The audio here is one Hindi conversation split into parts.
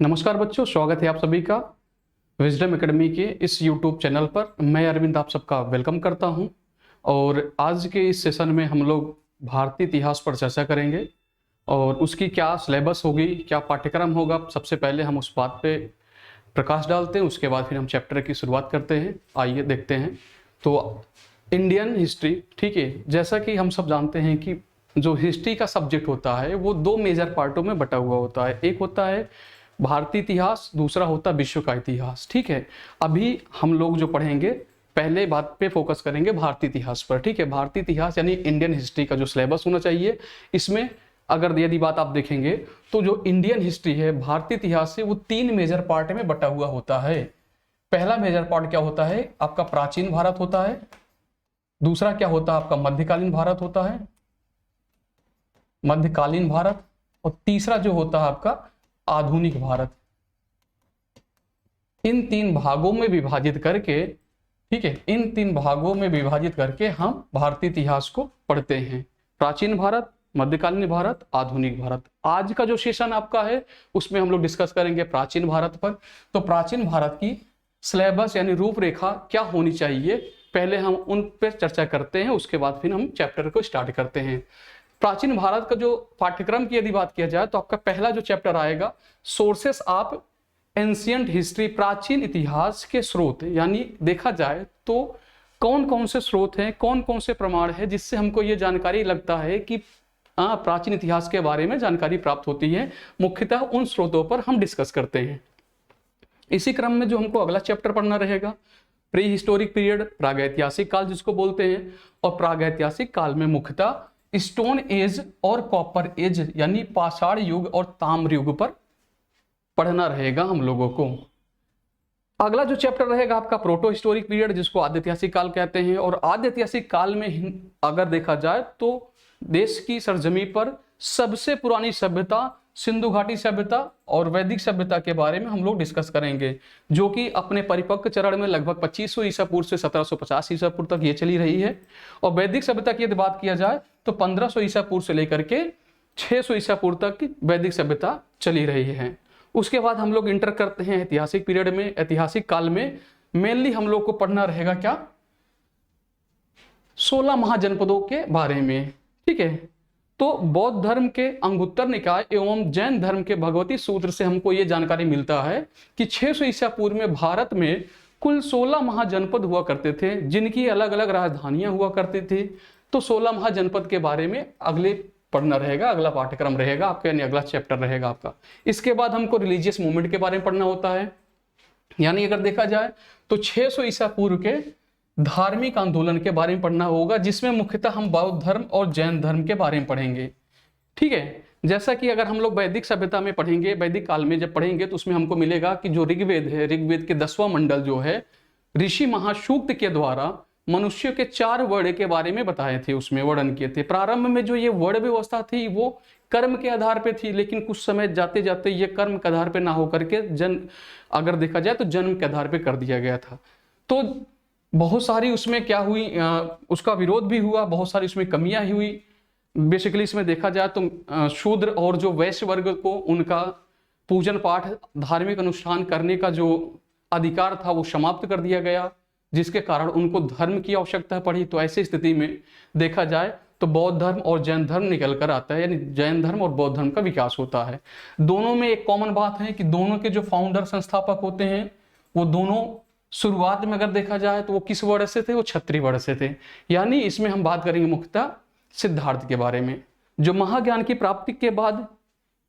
नमस्कार बच्चों, स्वागत है आप सभी का विजडम एकेडमी के इस यूट्यूब चैनल पर। मैं अरविंद आप सबका वेलकम करता हूं और आज के इस सेशन में हम लोग भारतीय इतिहास पर चर्चा करेंगे और उसकी क्या सिलेबस होगी, क्या पाठ्यक्रम होगा। सबसे पहले हम उस बात पे प्रकाश डालते हैं, उसके बाद फिर हम चैप्टर की शुरुआत करते हैं। आइए देखते हैं। तो इंडियन हिस्ट्री, ठीक है, जैसा कि हम सब जानते हैं कि जो हिस्ट्री का सब्जेक्ट होता है वो दो मेजर पार्टों में बटा हुआ होता है। एक होता है भारतीय इतिहास, दूसरा होता है विश्व का इतिहास। ठीक है, अभी हम लोग जो पढ़ेंगे पहले बात पे फोकस करेंगे भारतीय इतिहास पर। ठीक है, भारतीय इतिहास यानी इंडियन हिस्ट्री का जो सिलेबस होना चाहिए, इसमें अगर यदि बात आप देखेंगे तो जो इंडियन हिस्ट्री है भारतीय इतिहास से, वो तीन मेजर पार्ट में बटा हुआ होता है। पहला मेजर पार्ट क्या होता है आपका, प्राचीन भारत होता है। दूसरा क्या होता है आपका, मध्यकालीन भारत होता है, मध्यकालीन भारत। और तीसरा जो होता है आपका आधुनिक भारत। इन तीन भागों में विभाजित करके, ठीक है, इन तीन भागों में विभाजित करके हम भारतीय इतिहास को पढ़ते हैं। प्राचीन भारत, मध्यकालीन भारत, आधुनिक भारत। आज का जो सेशन आपका है उसमें हम लोग डिस्कस करेंगे प्राचीन भारत पर। तो प्राचीन भारत की सिलेबस यानी रूपरेखा क्या होनी चाहिए, पहले हम उन पर चर्चा करते हैं, उसके बाद फिर हम चैप्टर को स्टार्ट करते हैं। प्राचीन भारत का जो पाठ्यक्रम की यदि बात किया जाए तो आपका पहला जो चैप्टर आएगा सोर्सेस ऑफ एंशियंट हिस्ट्री, प्राचीन इतिहास के स्रोत। यानी देखा जाए तो कौन कौन से स्रोत हैं, कौन कौन से प्रमाण है जिससे हमको ये जानकारी लगता है कि प्राचीन इतिहास के बारे में जानकारी प्राप्त होती है। मुख्यतः उन स्रोतों पर हम डिस्कस करते हैं। इसी क्रम में जो हमको अगला चैप्टर पढ़ना रहेगा, प्री हिस्टोरिक पीरियड, प्रागैतिहासिक काल जिसको बोलते हैं। और प्रागैतिहासिक काल में मुख्यतः स्टोन एज और कॉपर एज यानी पाषाण युग और ताम्र युग पर पढ़ना रहेगा हम लोगों को। अगला जो चैप्टर रहेगा आपका प्रोटो हिस्टोरिक पीरियड, जिसको आद्य ऐतिहासिक काल कहते हैं। और आद्य ऐतिहासिक काल में अगर देखा जाए तो देश की सरजमी पर सबसे पुरानी सभ्यता सिंधु घाटी सभ्यता और वैदिक सभ्यता के बारे में हम लोग डिस्कस करेंगे, जो कि अपने परिपक्व चरण में लगभग 2500 ईसा पूर्व से 1750 ईसा पूर्व तक ये चली रही है। और वैदिक सभ्यता की यदि बात किया जाए तो 1500 ईसा पूर्व से लेकर के 600 ईसा पूर्व तक की वैदिक सभ्यता चली रही है। उसके बाद हम लोग इंटर करते हैं ऐतिहासिक पीरियड में। ऐतिहासिक काल में मेनली हम लोग को पढ़ना रहेगा क्या, 16 महाजनपदों के बारे में। ठीक है, तो बौद्ध धर्म के अंगुत्तर निकाय एवं जैन धर्म के भगवती सूत्र से हमको ये जानकारी मिलता है कि 600 ईसा पूर्व में भारत में कुल 16 महाजनपद हुआ करते थे, जिनकी अलग अलग राजधानियां हुआ करती थी। तो 16 महाजनपद के बारे में अगले पढ़ना रहेगा, अगला पाठ्यक्रम रहेगा आपका, यानी अगला चैप्टर रहेगा आपका। इसके बाद हमको रिलीजियस मूवमेंट के बारे में पढ़ना होता है। यानी अगर देखा जाए तो 600 ईसा पूर्व के धार्मिक आंदोलन के बारे में पढ़ना होगा, जिसमें मुख्यतः हम बौद्ध धर्म और जैन धर्म के बारे में पढ़ेंगे। ठीक है, जैसा कि अगर हम लोग वैदिक सभ्यता में पढ़ेंगे, वैदिक काल में जब पढ़ेंगे तो उसमें हमको मिलेगा कि जो ऋग्वेद है, ऋग्वेद के 10वां मंडल जो है, ऋषि महासूक्त के द्वारा मनुष्य के 4 वर्ण के बारे में बताए थे, उसमें वर्णन किए थे। प्रारंभ में जो ये वर्ण व्यवस्था थी वो कर्म के आधार पे थी, लेकिन कुछ समय जाते जाते ये कर्म के आधार पे ना होकर के अगर देखा जाए तो जन्म के आधार पे कर दिया गया था। तो बहुत सारी उसमें क्या हुई, उसका विरोध भी हुआ, बहुत सारी उसमें कमियां ही हुई। बेसिकली इसमें देखा जाए तो शूद्र और जो वैश्य वर्ग को उनका पूजन पाठ, धार्मिक अनुष्ठान करने का जो अधिकार था वो समाप्त कर दिया गया, जिसके कारण उनको धर्म की आवश्यकता पड़ी। तो ऐसी स्थिति में देखा जाए तो बौद्ध धर्म और जैन धर्म निकल कर आता है, यानी जैन धर्म और बौद्ध धर्म का विकास होता है। दोनों में एक कॉमन बात है कि दोनों के जो फाउंडर संस्थापक होते हैं वो दोनों शुरुआत में अगर देखा जाए तो वो किस वर्ण से थे, वो क्षत्रिय वर्ण से थे। यानी इसमें हम बात करेंगे मुख्यतः सिद्धार्थ के बारे में, जो महाज्ञान की प्राप्ति के बाद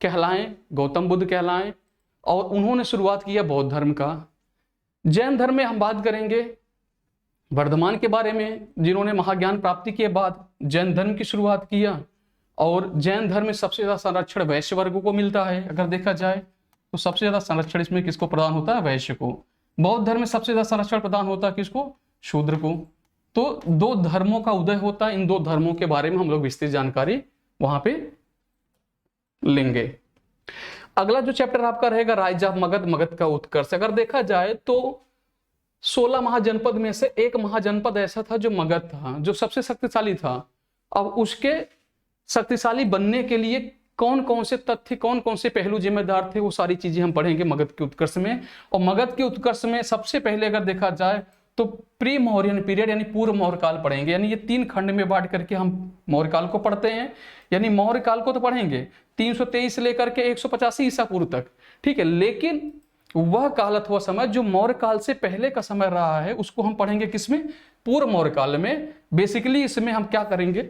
कहलाएं, गौतम बुद्ध कहलाएं, और उन्होंने शुरुआत किया बौद्ध धर्म का। जैन धर्म में हम बात करेंगे वर्धमान के बारे में, जिन्होंने महाज्ञान प्राप्ति के बाद जैन धर्म की शुरुआत किया। और जैन धर्म में सबसे ज्यादा संरक्षण वैश्य वर्ग को मिलता है। अगर देखा जाए तो सबसे ज्यादा संरक्षण इसमें किसको प्रदान होता है, वैश्य को। बौद्ध धर्म में सबसे ज्यादा संरक्षण प्रदान होता है किसको, शूद्र को। तो दो धर्मों का उदय होता है, इन दो धर्मों के बारे में हम लोग विस्तृत जानकारी वहां पे लेंगे। अगला जो चैप्टर आपका रहेगा राइज ऑफ मगध, मगध का उत्कर्ष। अगर देखा जाए तो 16 महाजनपद में से एक महाजनपद ऐसा था जो मगध था, जो सबसे शक्तिशाली था। अब उसके शक्तिशाली बनने के लिए कौन कौन से तथ्य, कौन कौन से पहलू जिम्मेदार थे, वो सारी चीजें हम पढ़ेंगे मगध के उत्कर्ष में। और मगध के उत्कर्ष में सबसे पहले अगर देखा जाए तो प्री मौर्यन पीरियड यानी पूर्व मौर्य काल पढ़ेंगे। यानी ये 3 खंड में बांट करके हम मौर्य काल को पढ़ते हैं। यानी मौर्य काल को तो पढ़ेंगे 323 से लेकर के 185 ईसा पूर्व तक, ठीक है। लेकिन वह काल अथवा समय जो मौर्य काल से पहले का समय रहा है उसको हम पढ़ेंगे किसमें, पूर्व मौर्य काल में। बेसिकली इसमें हम क्या करेंगे,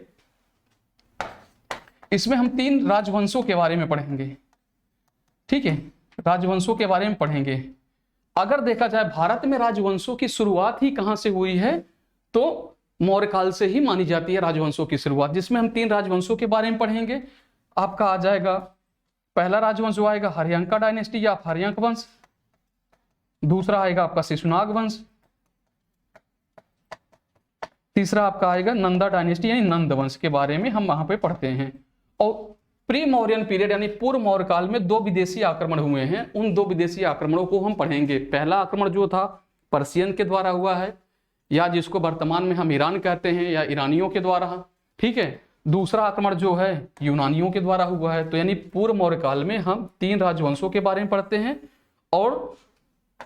इसमें हम 3 राजवंशों के बारे में पढ़ेंगे, ठीक है। राजवंशों के बारे में पढ़ेंगे। अगर देखा जाए भारत में राजवंशों की शुरुआत ही कहां से हुई है, तो मौर्य काल से ही मानी जाती है राजवंशों की शुरुआत, जिसमें हम 3 राजवंशों के बारे में पढ़ेंगे। आपका आ जाएगा, पहला राजवंश जो आएगा हर्यंका डायनेस्टी या हर्यंक वंश, दूसरा आएगा आपका शिशुनाग वंश, तीसरा आपका आएगा नंदा डायनेस्टी यानी नंद वंश के बारे में हम वहां पे पढ़ते हैं। और प्री मौर्यन पीरियड यानी पूर्व मौर्य काल में 2 विदेशी आक्रमण हुए हैं, उन 2 विदेशी आक्रमणों को हम पढ़ेंगे। पहला आक्रमण जो था पर्शियन के द्वारा हुआ है, या जिसको वर्तमान में हम ईरान कहते हैं, या ईरानियों के द्वारा, ठीक है। दूसरा आक्रमण जो है यूनानियों के द्वारा हुआ है। तो यानी पूर्व मौर्य काल में हम 3 राजवंशों के बारे में पढ़ते हैं, और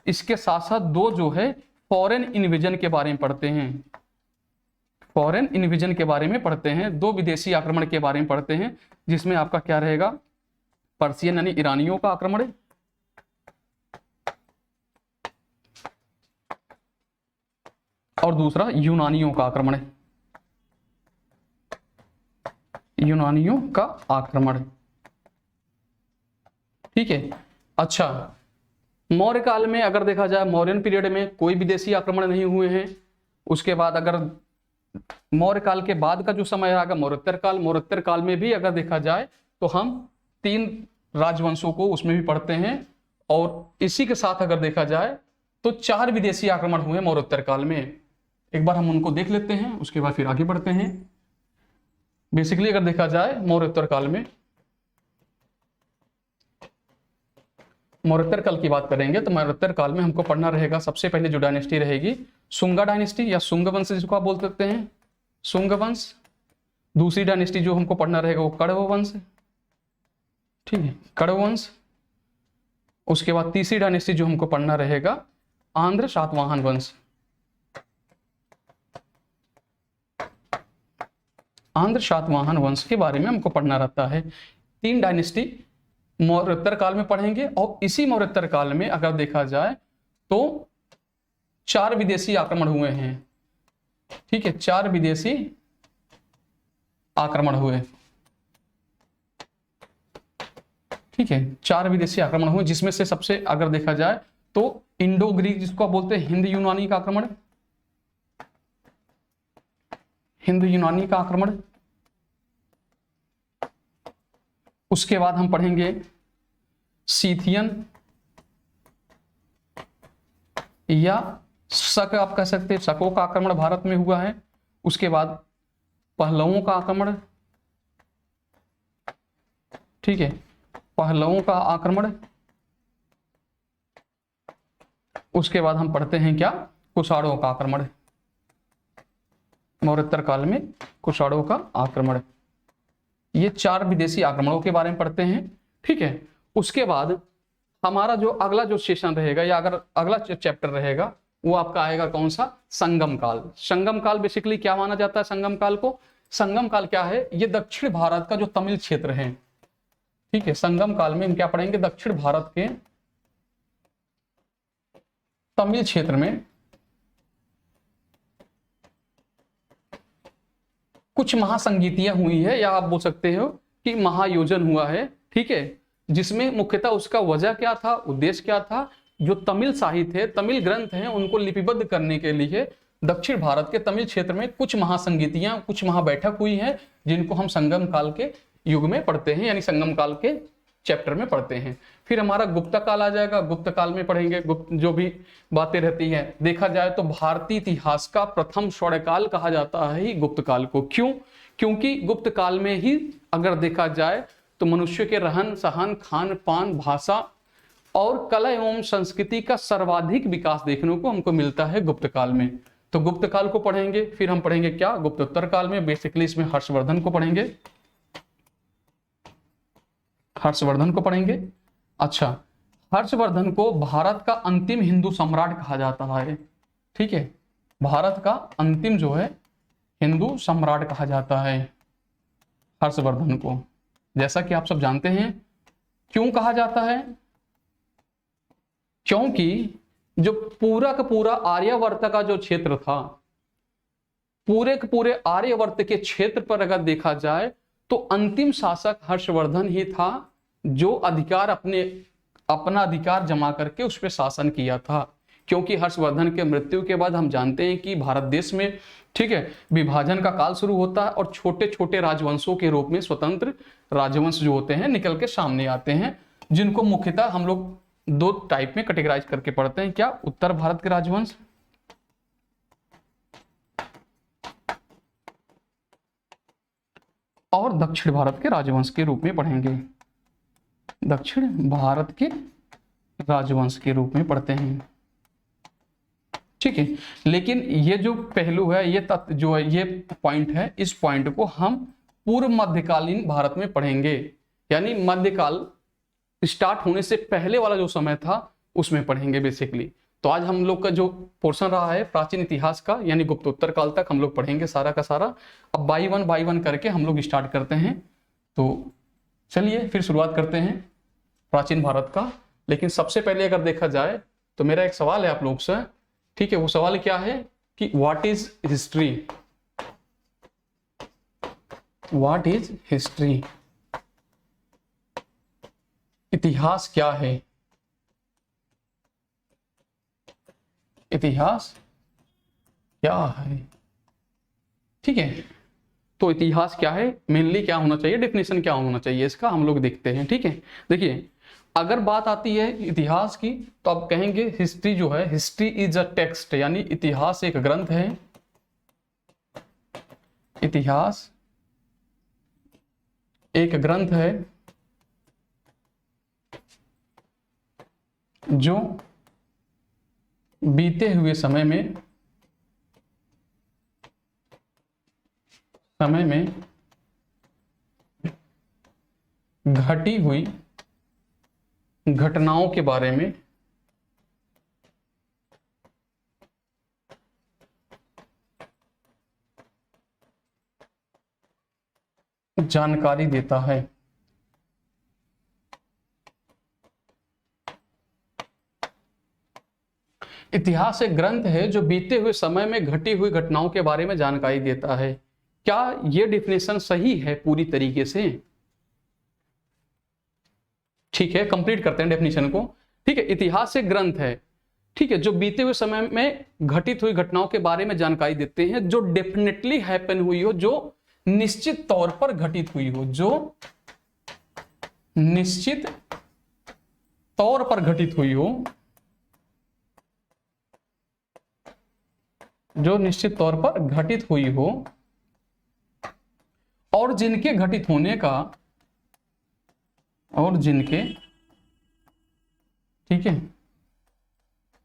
इसके साथ साथ 2 जो है फॉरेन इन्वेजन के बारे में पढ़ते हैं, फॉरेन इन्वेजन के बारे में पढ़ते हैं, 2 विदेशी आक्रमण के बारे में पढ़ते हैं, जिसमें आपका क्या रहेगा, पर्शियन यानी ईरानियों का आक्रमण, और दूसरा यूनानियों का आक्रमण, यूनानियों का आक्रमण, ठीक है। अच्छा, मौर्य काल में अगर देखा जाए मौर्यन पीरियड में कोई विदेशी आक्रमण नहीं हुए हैं। उसके बाद अगर मौर्य काल के बाद का जो समय आएगा मौर्योत्तर काल, मौर्योत्तर काल में भी अगर देखा जाए तो हम 3 राजवंशों को उसमें भी पढ़ते हैं। और इसी के साथ अगर देखा जाए तो 4 विदेशी आक्रमण हुए मौर्योत्तर काल में। एक बार हम उनको देख लेते हैं, उसके बाद फिर आगे बढ़ते हैं। बेसिकली अगर देखा जाए मौर्योत्तर काल में, मौर्योत्तर काल की बात करेंगे तो मौर्योत्तर काल में हमको पढ़ना रहेगा सबसे पहले जो डायनेस्टी रहेगी शुंगा डायनेस्टी या शुंग वंश जिसको आप बोल सकते हैं, शुंग वंश। दूसरी डायनेस्टी जो हमको पढ़ना रहेगा वो कण्व वंश, ठीक है, कण्व वंश। उसके बाद तीसरी डायनेस्टी जो हमको पढ़ना रहेगा आंध्र सातवाहन वंश, आंध्र सातवाहन वंश के बारे में हमको पढ़ना रहता है। 3 डायनेस्टी मौर्योत्तर काल में पढ़ेंगे। और इसी मौर्योत्तर काल में अगर देखा जाए तो 4 विदेशी आक्रमण हुए हैं, ठीक है, 4 विदेशी आक्रमण हुए, ठीक है, 4 विदेशी आक्रमण हुए, जिसमें से सबसे अगर देखा जाए तो इंडो ग्रीक जिसको आप बोलते हैं हिंद यूनानी का आक्रमण, हिंद यूनानी का आक्रमण। उसके बाद हम पढ़ेंगे सीथियन या शक आप कह सकते हैं, शकों का आक्रमण भारत में हुआ है। उसके बाद पहलवों का आक्रमण, ठीक है, पहलवों का आक्रमण। उसके बाद हम पढ़ते हैं क्या, कुषाणों का आक्रमण, मौर्योत्तर काल में कुषाणों का आक्रमण। ये 4 विदेशी आक्रमणों के बारे में पढ़ते हैं, ठीक है। उसके बाद हमारा जो अगला जो सेशन रहेगा या अगर अगला चैप्टर रहेगा वो आपका आएगा कौन सा, संगम काल। संगम काल बेसिकली क्या माना जाता है संगम काल को, संगम काल क्या है, ये दक्षिण भारत का जो तमिल क्षेत्र है, ठीक है। संगम काल में हम क्या पढ़ेंगे, दक्षिण भारत के तमिल क्षेत्र में कुछ महासंगीतियां हुई है, या आप बोल सकते हो कि महायोजन हुआ है, ठीक है, जिसमें मुख्यतः उसका वजह क्या था, उद्देश्य क्या था, जो तमिल साहित्य है, तमिल ग्रंथ हैं, उनको लिपिबद्ध करने के लिए दक्षिण भारत के तमिल क्षेत्र में कुछ महासंगीतियां, कुछ महाबैठक हुई हैं, जिनको हम संगम काल के युग में पढ़ते हैं, यानी संगम काल के चैप्टर में पढ़ते हैं। फिर हमारा गुप्त काल आ जाएगा, गुप्त काल में पढ़ेंगे गुप्त जो भी बातें रहती हैं। देखा जाए तो भारतीय इतिहास का प्रथम स्वर्णकाल कहा जाता है ही गुप्त काल को। क्यों? क्योंकि गुप्त काल में ही अगर देखा जाए तो मनुष्य के रहन सहन, खान पान, भाषा और कला एवं संस्कृति का सर्वाधिक विकास देखने को हमको मिलता है गुप्त काल में। तो गुप्त काल को पढ़ेंगे। फिर हम पढ़ेंगे क्या, गुप्तोत्तर काल में बेसिकली इसमें हर्षवर्धन को पढ़ेंगे, हर्षवर्धन को पढ़ेंगे। अच्छा, हर्षवर्धन को भारत का अंतिम हिंदू सम्राट कहा जाता है। ठीक है, भारत का अंतिम जो है हिंदू सम्राट कहा जाता है हर्षवर्धन को। जैसा कि आप सब जानते हैं, क्यों कहा जाता है? क्योंकि जो पूरा का पूरा आर्यावर्त का जो क्षेत्र था, पूरे के पूरे आर्यावर्त के क्षेत्र पर अगर देखा जाए तो अंतिम शासक हर्षवर्धन ही था, जो अपना अधिकार जमा करके उस पर शासन किया था। क्योंकि हर्षवर्धन के मृत्यु के बाद हम जानते हैं कि भारत देश में, ठीक है, विभाजन का काल शुरू होता है और छोटे छोटे राजवंशों के रूप में स्वतंत्र राजवंश जो होते हैं निकल के सामने आते हैं, जिनको मुख्यतः हम लोग दो टाइप में कैटेगराइज करके पढ़ते हैं। क्या? उत्तर भारत के राजवंश और दक्षिण भारत के राजवंश के रूप में पढ़ेंगे। दक्षिण भारत के राजवंश के रूप में पढ़ते हैं। ठीक है, लेकिन ये जो पहलू है, ये तत्व जो है, ये पॉइंट है, इस पॉइंट को हम पूर्व मध्यकालीन भारत में पढ़ेंगे, यानी मध्यकाल स्टार्ट होने से पहले वाला जो समय था उसमें पढ़ेंगे बेसिकली। तो आज हम लोग का जो पोर्शन रहा है प्राचीन इतिहास का, यानी गुप्तोत्तर काल तक हम लोग पढ़ेंगे सारा का सारा। अब बाई वन करके हम लोग स्टार्ट करते हैं। तो चलिए फिर शुरुआत करते हैं प्राचीन भारत का। लेकिन सबसे पहले अगर देखा जाए तो मेरा एक सवाल है आप लोग से, ठीक है, वो सवाल क्या है कि what is history? What is history? इतिहास क्या है? इतिहास क्या है? ठीक है, तो इतिहास क्या है, मेनली क्या होना चाहिए, डेफिनेशन क्या होना चाहिए इसका, हम लोग देखते हैं। ठीक है, देखिए अगर बात आती है इतिहास की तो आप कहेंगे हिस्ट्री जो है, हिस्ट्री इज अ टेक्स्ट, यानी इतिहास एक ग्रंथ है। इतिहास एक ग्रंथ है जो बीते हुए समय में घटी हुई घटनाओं के बारे में जानकारी देता है। इतिहास एक ग्रंथ है जो बीते हुए समय में घटी हुई घटनाओं के बारे में जानकारी देता है। क्या यह डिफिनेशन सही है पूरी तरीके से? ठीक है, कंप्लीट करते हैं डेफिनेशन को। ठीक है, इतिहास एक ग्रंथ है, ठीक है, जो बीते हुए समय में घटित हुई घटनाओं के बारे में जानकारी देते हैं, जो डेफिनेटली हैपन हुई हो, जो निश्चित तौर पर घटित हुई हो, जो निश्चित तौर पर घटित हुई हो, जो निश्चित तौर पर घटित हुई हो, और जिनके घटित होने का, और जिनके, ठीक है,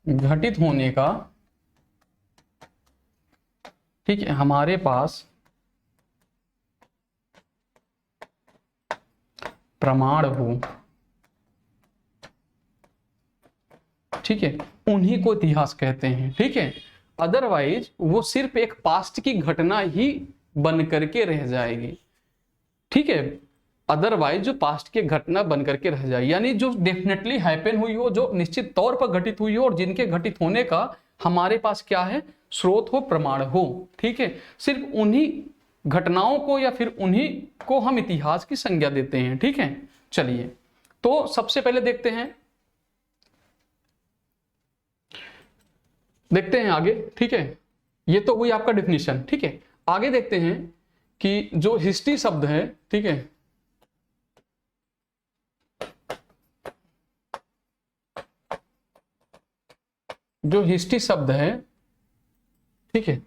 घटित होने का, ठीक है, हमारे पास प्रमाण हो। ठीक है, उन्हीं को इतिहास कहते हैं। ठीक है, अदरवाइज वो सिर्फ एक पास्ट की घटना ही बन करके रह जाएगी। ठीक है, अदरवाइज जो पास्ट की घटना बन करके रह जाएगी, यानी जो डेफिनेटली हैपन हुई हो, जो निश्चित तौर पर घटित हुई हो, और जिनके घटित होने का हमारे पास क्या है, स्रोत हो, प्रमाण हो। ठीक है, सिर्फ उन्हीं घटनाओं को या फिर उन्हीं को हम इतिहास की संज्ञा देते हैं। ठीक है, चलिए तो सबसे पहले देखते हैं आगे। ठीक है, ये तो हुई आपका डिफिनीशन। ठीक है, आगे देखते हैं कि जो हिस्ट्री शब्द है, ठीक है, जो हिस्ट्री शब्द है, ठीक है,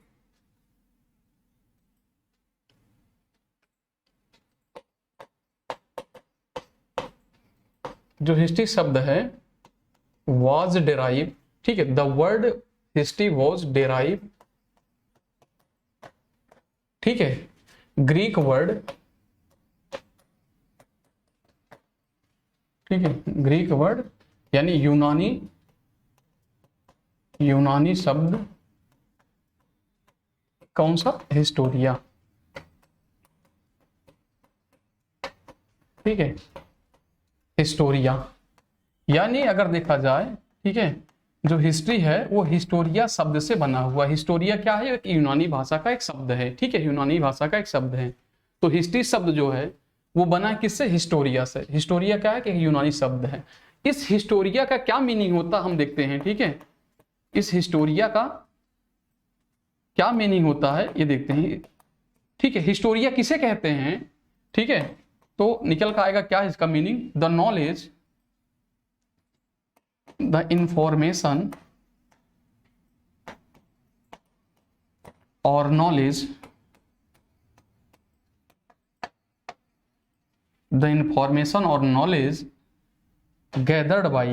जो हिस्ट्री शब्द है वॉज डेराइव, ठीक है, the word history was derive, ठीक है, ग्रीक वर्ड ठीक है, ग्रीक वर्ड यानी यूनानी शब्द कौन सा, हिस्टोरिया। ठीक है, हिस्टोरिया यानी अगर देखा जाए, ठीक है, जो हिस्ट्री है वो हिस्टोरिया शब्द से बना हुआ। हिस्टोरिया क्या है, एक यूनानी भाषा का एक शब्द है। ठीक है, यूनानी भाषा का एक शब्द है। तो हिस्ट्री शब्द जो है वो बना किससे, हिस्टोरिया से। हिस्टोरिया क्या है कि यूनानी शब्द है। इस हिस्टोरिया का क्या मीनिंग होता हम देखते हैं। ठीक है, इस हिस्टोरिया का क्या मीनिंग होता है ये देखते हैं। ठीक है, हिस्टोरिया किसे कहते हैं। ठीक है, तो निकल का आएगा क्या है इसका meaning, the knowledge, the information और नॉलेज, द इंफॉर्मेशन और knowledge gathered by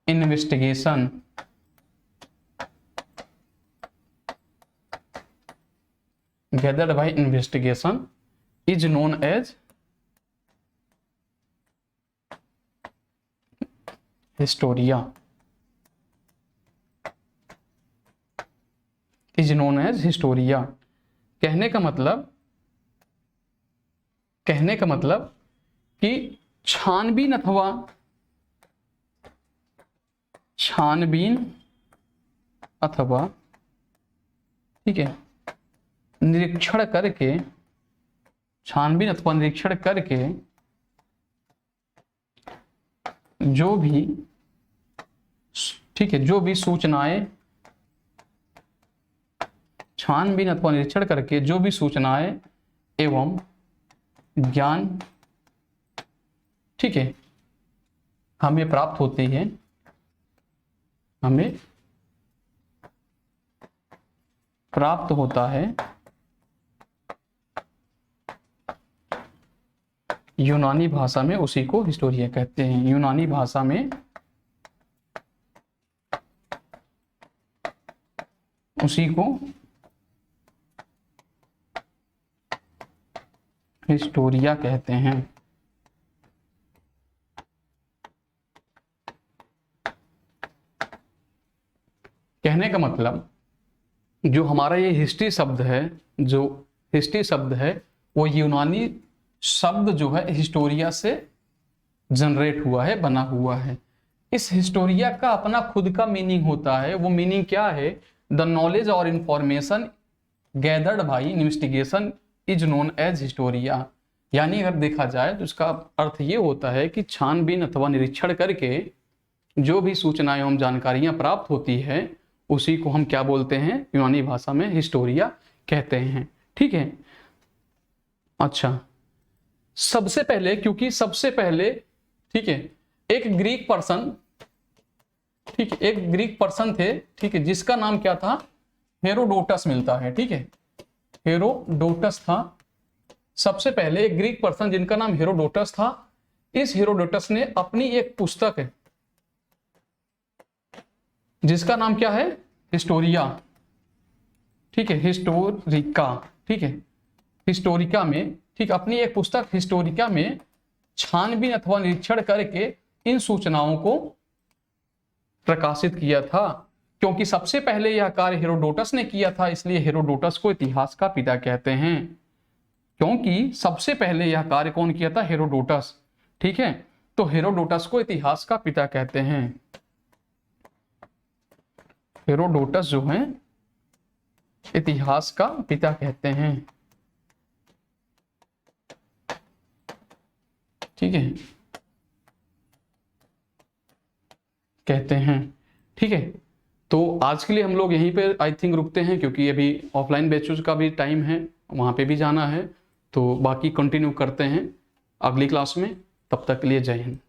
investigation is known as historia, is known as historia। कहने का मतलब कि छानबीन अथवा ठीक है निरीक्षण करके, छानबीन अथवा निरीक्षण करके जो भी, ठीक है, जो भी सूचनाएं, छानबीन अथवा निरीक्षण करके जो भी सूचनाएं एवं ज्ञान, ठीक है, हमें प्राप्त होती है, हमें प्राप्त होता है, यूनानी भाषा में उसी को हिस्टोरिया कहते हैं। यूनानी भाषा में उसी को हिस्टोरिया कहते हैं। कहने का मतलब जो हमारा ये हिस्ट्री शब्द है, जो हिस्ट्री शब्द है वो यूनानी शब्द जो है हिस्टोरिया से जनरेट हुआ है, बना हुआ है। इस हिस्टोरिया का अपना खुद का मीनिंग होता है। वो मीनिंग क्या है, द नॉलेज और information gathered by investigation is known as historia. यानी अगर देखा जाए तो इसका अर्थ ये होता है कि छानबीन अथवा निरीक्षण करके जो भी सूचनाएं एवं जानकारियां प्राप्त होती है उसी को हम क्या बोलते हैं, यूनानी भाषा में हिस्टोरिया कहते हैं। ठीक है, अच्छा, सबसे पहले, क्योंकि सबसे पहले, ठीक है, एक ग्रीक पर्सन, ठीक है, एक ग्रीक पर्सन थे, ठीक है, जिसका नाम क्या था, हेरोडोटस मिलता है। ठीक है, हेरोडोटस था सबसे पहले एक ग्रीक पर्सन जिनका नाम हेरोडोटस था। इस हेरोडोटस ने अपनी एक पुस्तक है जिसका नाम क्या है, हिस्टोरिया, ठीक है, हिस्टोरिका, ठीक है, हिस्टोरिका में, ठीक, अपनी एक पुस्तक हिस्टोरिका में छानबीन अथवा निरीक्षण करके इन सूचनाओं को प्रकाशित किया था। क्योंकि सबसे पहले यह कार्य हेरोडोटस ने किया था, इसलिए हेरोडोटस को इतिहास का पिता कहते हैं। क्योंकि सबसे पहले यह कार्य कौन किया था, हेरोडोटस। ठीक है, तो हेरोडोटस को इतिहास का पिता कहते हैं। हेरोडोटस जो है इतिहास का पिता कहते हैं। ठीक है, कहते हैं। ठीक है, तो आज के लिए हम लोग यहीं पे आई थिंक रुकते हैं, क्योंकि अभी ऑफलाइन बैचेस का भी टाइम है, वहां पे भी जाना है। तो बाकी कंटिन्यू करते हैं अगली क्लास में। तब तक के लिए जय हिंद।